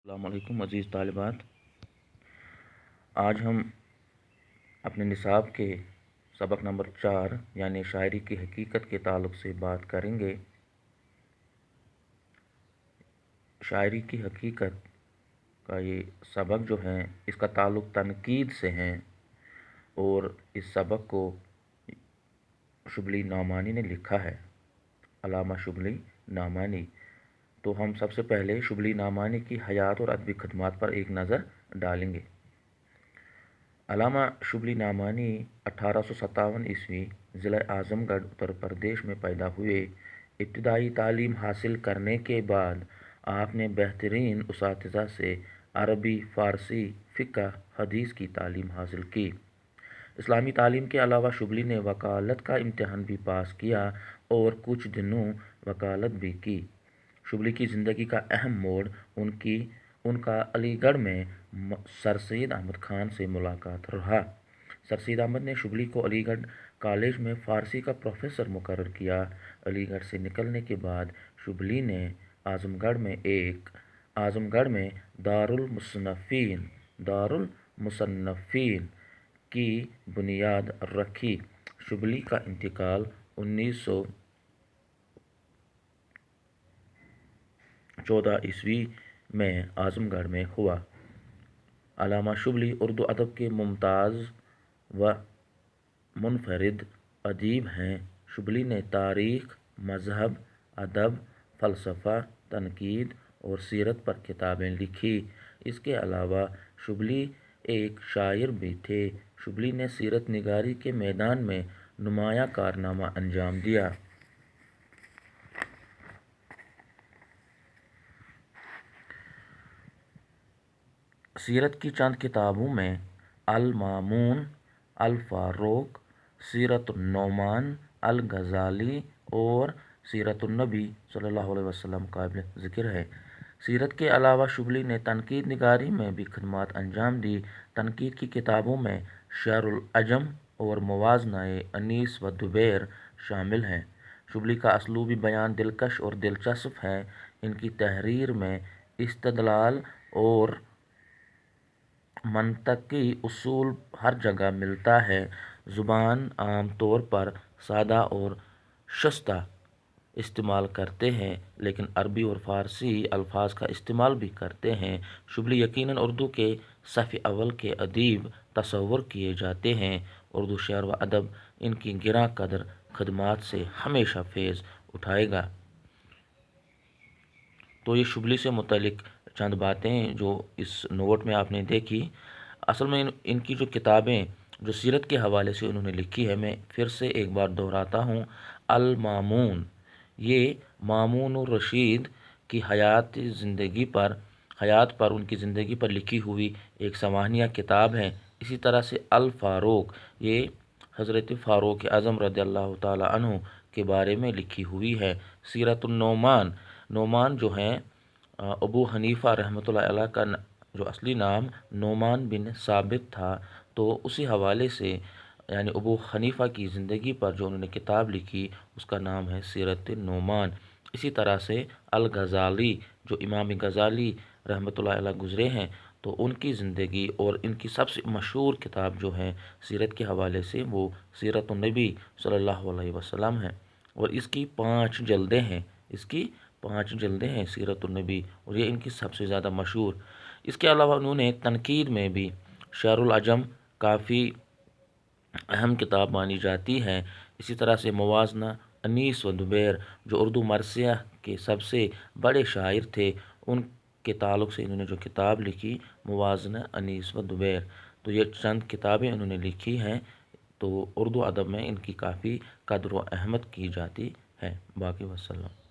السلام علیکم عزیز طالبات، آج ہم اپنے نصاب کے سبق نمبر 4 یعنی شاعری کی حقیقت کے تعلق سے بات کریں گے۔ شاعری کی حقیقت کا یہ سبق جو ہے اس کا تعلق تنقید سے ہے اور اس سبق کو شبلی نعمانی نے لکھا ہے، علامہ شبلی نعمانی۔ تو ہم سب سے پہلے شبلی نعمانی کی حیات اور ادبی خدمات پر ایک نظر ڈالیں گے۔ علامہ شبلی نعمانی 1857 عیسوی ضلع اعظم گڑھ اتر پردیش میں پیدا ہوئے۔ ابتدائی تعلیم حاصل کرنے کے بعد آپ نے بہترین اساتذہ سے عربی، فارسی، فقہ، حدیث کی تعلیم حاصل کی۔ اسلامی تعلیم کے علاوہ شبلی نے وکالت کا امتحان بھی پاس کیا اور کچھ دنوں وکالت بھی کی۔ شبلی کی زندگی کا اہم موڑ ان کا علی گڑھ میں سر سید احمد خان سے ملاقات رہا۔ سر سید احمد نے شبلی کو علی گڑھ کالج میں فارسی کا پروفیسر مقرر کیا۔ علی گڑھ سے نکلنے کے بعد شبلی نے اعظم گڑھ میں دارالمصنفین کی بنیاد رکھی۔ شبلی کا انتقال 1914 عیسوی میں اعظم گڑھ میں ہوا۔ علامہ شبلی اردو ادب کے ممتاز و منفرد ادیب ہیں۔ شبلی نے تاریخ، مذہب، ادب، فلسفہ، تنقید اور سیرت پر کتابیں لکھی۔ اس کے علاوہ شبلی ایک شاعر بھی تھے۔ شبلی نے سیرت نگاری کے میدان میں نمایاں کارنامہ انجام دیا۔ سیرت کی چند کتابوں میں المامون، الفاروق، سیرت النعمان، الغزالی اور سیرت النبی صلی اللہ علیہ وسلم قابل ذکر ہے۔ سیرت کے علاوہ شبلی نے تنقید نگاری میں بھی خدمات انجام دی۔ تنقید کی کتابوں میں شعر العجم اور موازنہ انیس و دبیر شامل ہیں۔ شبلی کا اسلوبی بیان دلکش اور دلچسپ ہے۔ ان کی تحریر میں استدلال اور منطقی اصول ہر جگہ ملتا ہے۔ زبان عام طور پر سادہ اور شستہ استعمال کرتے ہیں، لیکن عربی اور فارسی الفاظ کا استعمال بھی کرتے ہیں۔ شبلی یقیناً اردو کے صف اول کے ادیب تصور کیے جاتے ہیں۔ اردو شعر و ادب ان کی گراں قدر خدمات سے ہمیشہ فیض اٹھائے گا۔ تو یہ شبلی سے متعلق چند باتیں جو اس نوٹ میں آپ نے دیکھی۔ اصل میں ان کی جو کتابیں جو سیرت کے حوالے سے انہوں نے لکھی ہے، میں پھر سے ایک بار دہراتا ہوں۔ المامون یہ مامون الرشید کی حیات پر ان کی زندگی پر لکھی ہوئی ایک سوانحہ کتاب ہے۔ اسی طرح سے الفاروق یہ حضرت فاروق اعظم رضی اللہ تعالی عنہ کے بارے میں لکھی ہوئی ہے۔ سیرت نعمان جو ہیں ابو حنیفہ رحمۃ اللہ علیہ کا جو اصلی نام نعمان بن ثابت تھا، تو اسی حوالے سے یعنی ابو حنیفہ کی زندگی پر جو انہوں نے کتاب لکھی اس کا نام ہے سیرت نعمان۔ اسی طرح سے الغزالی جو امام غزالی رحمۃ اللہ علیہ گزرے ہیں، تو ان کی زندگی اور ان کی سب سے مشہور کتاب جو ہے سیرت کے حوالے سے وہ سیرت النبی صلی اللہ علیہ وسلم ہے، اور اس کی 5 جلدیں ہیں سیرت النبی، اور یہ ان کی سب سے زیادہ مشہور۔ اس کے علاوہ انہوں نے تنقید میں بھی شعر العجم کافی اہم کتاب مانی جاتی ہے۔ اسی طرح سے موازنہ انیس و دبیر جو اردو مرثیہ کے سب سے بڑے شاعر تھے، ان کے تعلق سے انہوں نے جو کتاب لکھی موازنہ انیس و دبیر، تو یہ چند کتابیں انہوں نے لکھی ہیں۔ تو اردو ادب میں ان کی کافی قدر و اہمیت کی جاتی ہے۔ باقی وسلم۔